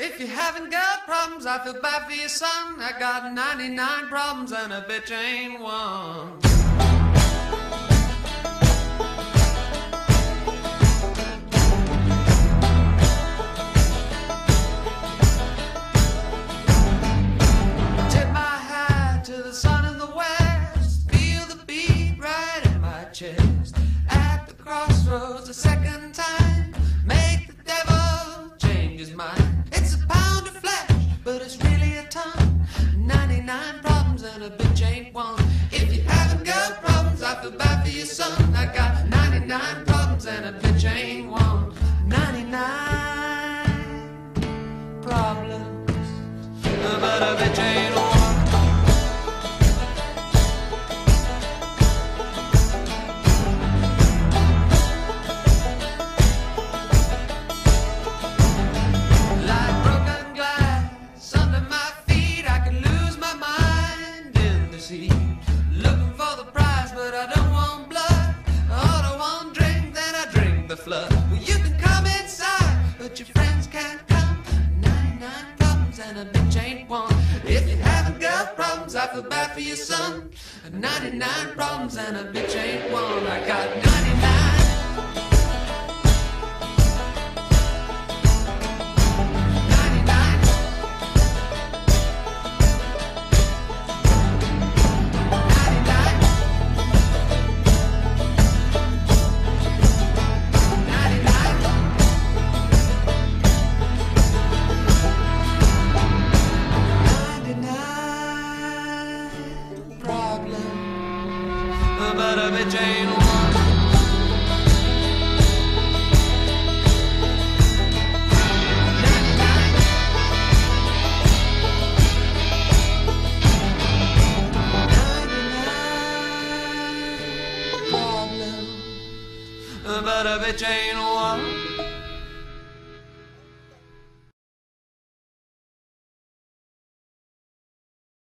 If you haven't got problems, I feel bad for your son. I got 99 problems and a bitch ain't one. Tip my hat to the sun in the west, feel the beat right in my chest. At the crossroads a second time, make the devil change his mind. But it's really a ton. 99 problems and a bitch ain't one. If you haven't got problems, I feel bad for your son. I got 99 problems and a bitch ain't one. 99 problems, but a bitch ain't one. Looking for the prize, but I don't want blood. I don't want drink, then I drink the flood. Well, you can come inside, but your friends can't come. 99 problems and a bitch ain't one. If you haven't got problems, I feel bad for your son. 99 problems and a bitch ain't one. I got 99. But a bitch ain't one. But a bitch ain't one.